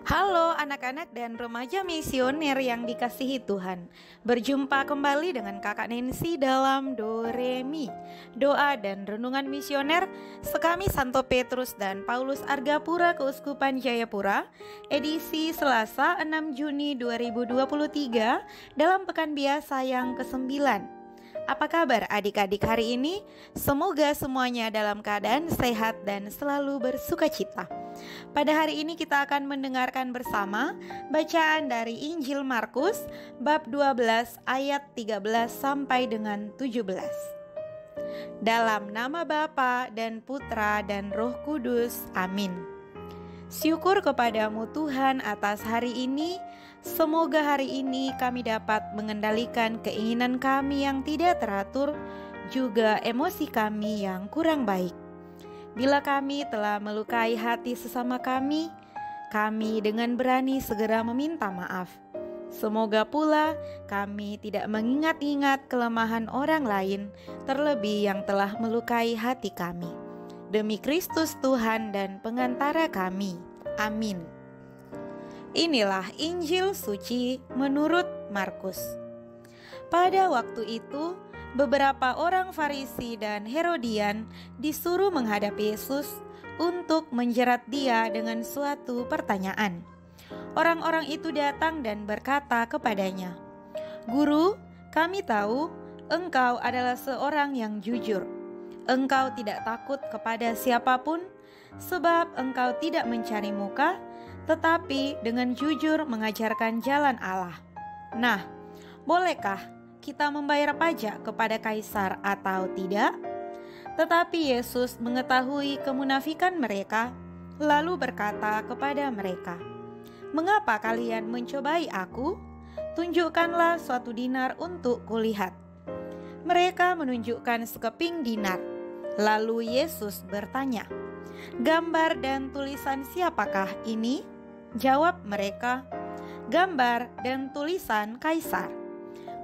Halo anak-anak dan remaja misioner yang dikasihi Tuhan. Berjumpa kembali dengan Kakak Nancy dalam Do Re Mi, doa dan renungan misioner sekami Santo Petrus dan Paulus Argapura Keuskupan Jayapura, edisi Selasa 6 Juni 2023 dalam pekan biasa yang ke-9. Apa kabar adik-adik hari ini? Semoga semuanya dalam keadaan sehat dan selalu bersukacita. Pada hari ini kita akan mendengarkan bersama bacaan dari Injil Markus bab 12 ayat 13 sampai dengan 17. Dalam nama Bapa dan Putra dan Roh Kudus, amin. Syukur kepadamu Tuhan atas hari ini. Semoga hari ini kami dapat mengendalikan keinginan kami yang tidak teratur, juga emosi kami yang kurang baik. Bila kami telah melukai hati sesama kami dengan berani segera meminta maaf. Semoga pula kami tidak mengingat-ingat kelemahan orang lain, terlebih yang telah melukai hati kami. Demi Kristus Tuhan dan pengantara kami. Amin. Inilah Injil suci menurut Markus. Pada waktu itu, beberapa orang Farisi dan Herodian disuruh menghadap Yesus untuk menjerat dia dengan suatu pertanyaan. Orang-orang itu datang dan berkata kepadanya, "Guru, kami tahu engkau adalah seorang yang jujur. Engkau tidak takut kepada siapapun, sebab engkau tidak mencari muka, tetapi dengan jujur mengajarkan jalan Allah. Nah, bolehkah kita membayar pajak kepada kaisar atau tidak?" Tetapi Yesus mengetahui kemunafikan mereka, lalu berkata kepada mereka, "Mengapa kalian mencobai aku? Tunjukkanlah suatu dinar untuk kulihat." Mereka menunjukkan sekeping dinar. Lalu Yesus bertanya, "Gambar dan tulisan siapakah ini?" Jawab mereka, "Gambar dan tulisan kaisar."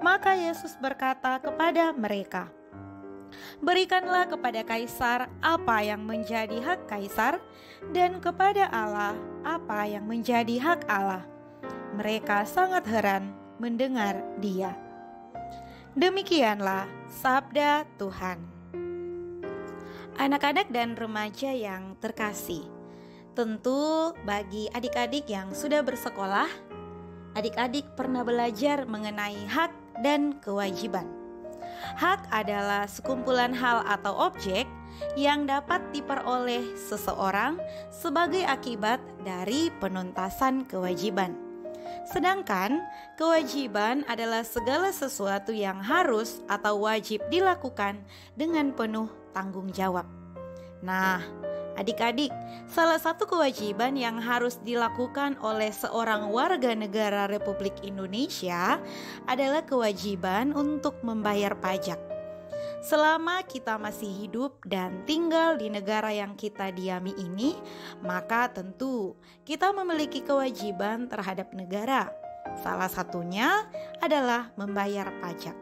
Maka Yesus berkata kepada mereka, "Berikanlah kepada kaisar apa yang menjadi hak kaisar, dan kepada Allah apa yang menjadi hak Allah." Mereka sangat heran mendengar dia. Demikianlah sabda Tuhan. Anak-anak dan remaja yang terkasih, tentu bagi adik-adik yang sudah bersekolah, adik-adik pernah belajar mengenai hak dan kewajiban. Hak adalah sekumpulan hal atau objek yang dapat diperoleh seseorang sebagai akibat dari penuntasan kewajiban. Sedangkan kewajiban adalah segala sesuatu yang harus atau wajib dilakukan dengan penuh tanggung jawab. Nah, adik-adik, salah satu kewajiban yang harus dilakukan oleh seorang warga negara Republik Indonesia adalah kewajiban untuk membayar pajak. Selama kita masih hidup dan tinggal di negara yang kita diami ini, maka tentu kita memiliki kewajiban terhadap negara. Salah satunya adalah membayar pajak.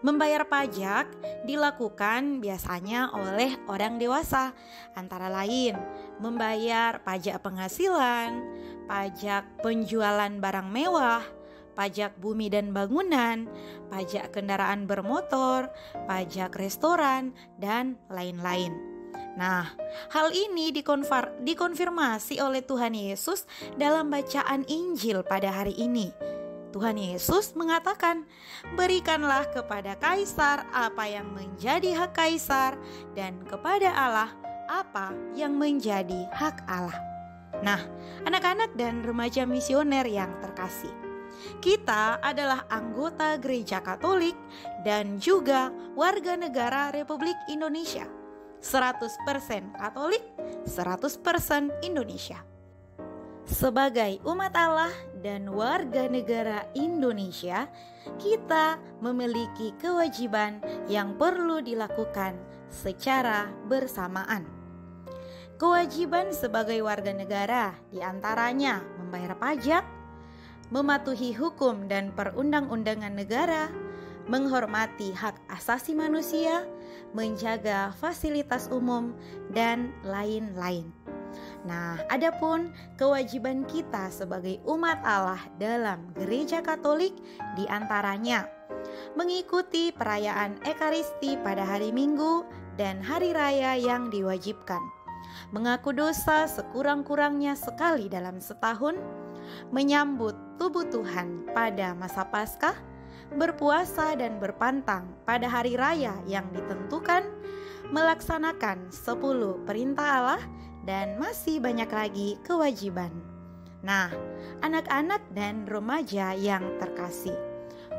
Membayar pajak dilakukan biasanya oleh orang dewasa, antara lain membayar pajak penghasilan, pajak penjualan barang mewah, pajak bumi dan bangunan, pajak kendaraan bermotor, pajak restoran, dan lain-lain. Nah, hal ini dikonfirmasi oleh Tuhan Yesus dalam bacaan Injil pada hari ini. Tuhan Yesus mengatakan, "Berikanlah kepada kaisar apa yang menjadi hak kaisar, dan kepada Allah apa yang menjadi hak Allah." Nah, anak-anak dan remaja misioner yang terkasih, kita adalah anggota Gereja Katolik dan juga warga negara Republik Indonesia. 100% Katolik, 100% Indonesia. Sebagai umat Allah dan warga negara Indonesia, kita memiliki kewajiban yang perlu dilakukan secara bersamaan. Kewajiban sebagai warga negara diantaranya membayar pajak, mematuhi hukum dan perundang-undangan negara, menghormati hak asasi manusia, menjaga fasilitas umum, dan lain-lain. Nah, adapun kewajiban kita sebagai umat Allah dalam Gereja Katolik diantaranya mengikuti perayaan Ekaristi pada hari Minggu dan hari raya yang diwajibkan, mengaku dosa sekurang-kurangnya sekali dalam setahun, menyambut tubuh Tuhan pada masa Paskah, berpuasa dan berpantang pada hari raya yang ditentukan, melaksanakan 10 perintah Allah, dan masih banyak lagi kewajiban. Nah, anak-anak dan remaja yang terkasih,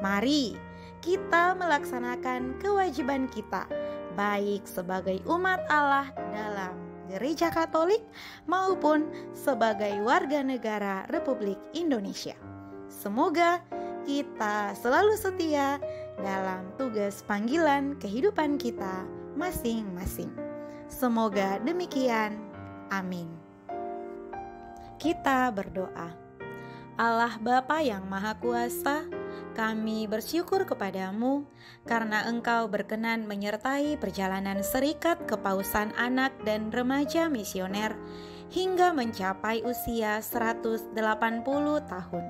mari kita melaksanakan kewajiban kita, baik sebagai umat Allah dalam Gereja Katolik maupun sebagai warga negara Republik Indonesia. Semoga kita selalu setia dalam tugas panggilan kehidupan kita masing-masing. Semoga demikian. Amin. Kita berdoa. Allah Bapa yang Maha Kuasa, kami bersyukur kepadamu karena Engkau berkenan menyertai perjalanan Serikat Kepausan Anak dan Remaja Misioner hingga mencapai usia 180 tahun.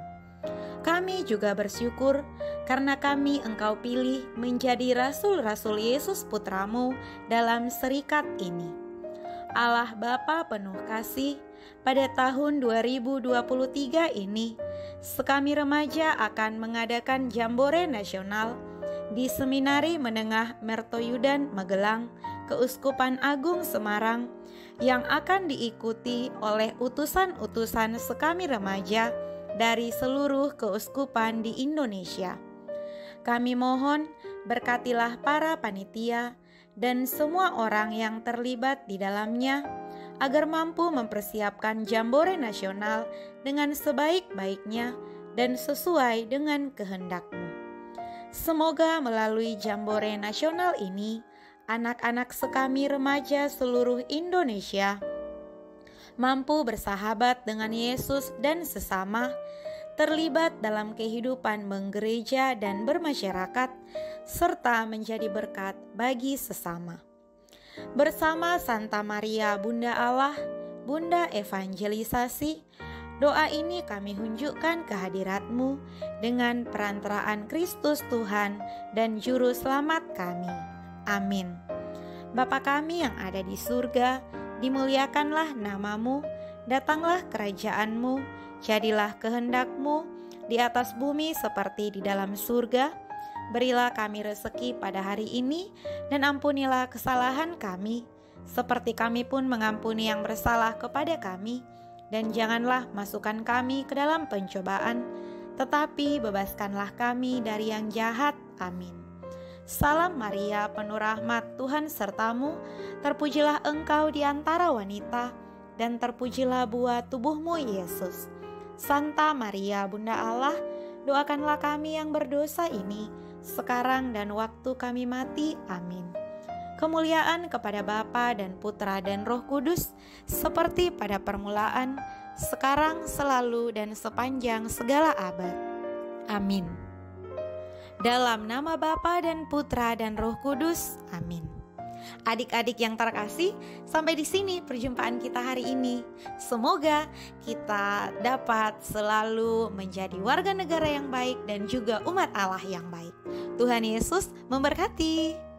Kami juga bersyukur karena kami Engkau pilih menjadi rasul-rasul Yesus Putramu dalam serikat ini. Allah Bapa penuh kasih, pada tahun 2023 ini, sekami remaja akan mengadakan Jambore Nasional di Seminari Menengah Mertoyudan Magelang, Keuskupan Agung Semarang, yang akan diikuti oleh utusan-utusan sekami remaja dari seluruh keuskupan di Indonesia. Kami mohon berkatilah para panitia dan semua orang yang terlibat di dalamnya, agar mampu mempersiapkan Jambore Nasional dengan sebaik-baiknya dan sesuai dengan kehendak-Mu. Semoga melalui Jambore Nasional ini, anak-anak sekami remaja seluruh Indonesia mampu bersahabat dengan Yesus dan sesama, terlibat dalam kehidupan menggereja dan bermasyarakat, serta menjadi berkat bagi sesama. Bersama Santa Maria Bunda Allah, Bunda Evangelisasi, doa ini kami hunjukkan kehadirat-Mu dengan perantaraan Kristus Tuhan dan Juru Selamat kami. Amin. Bapa kami yang ada di surga, dimuliakanlah nama-Mu, datanglah kerajaan-Mu, jadilah kehendak-Mu di atas bumi seperti di dalam surga. Berilah kami rezeki pada hari ini, dan ampunilah kesalahan kami, seperti kami pun mengampuni yang bersalah kepada kami. Dan janganlah masukkan kami ke dalam pencobaan, tetapi bebaskanlah kami dari yang jahat. Amin. Salam Maria, penuh rahmat, Tuhan sertamu, terpujilah engkau di antara wanita, dan terpujilah buah tubuhmu Yesus. Santa Maria Bunda Allah, doakanlah kami yang berdosa ini, sekarang dan waktu kami mati. Amin. Kemuliaan kepada Bapa dan Putra dan Roh Kudus, seperti pada permulaan, sekarang, selalu, dan sepanjang segala abad. Amin. Dalam nama Bapa dan Putra dan Roh Kudus. Amin. Adik-adik yang terkasih, sampai di sini perjumpaan kita hari ini. Semoga kita dapat selalu menjadi warga negara yang baik dan juga umat Allah yang baik. Tuhan Yesus memberkati.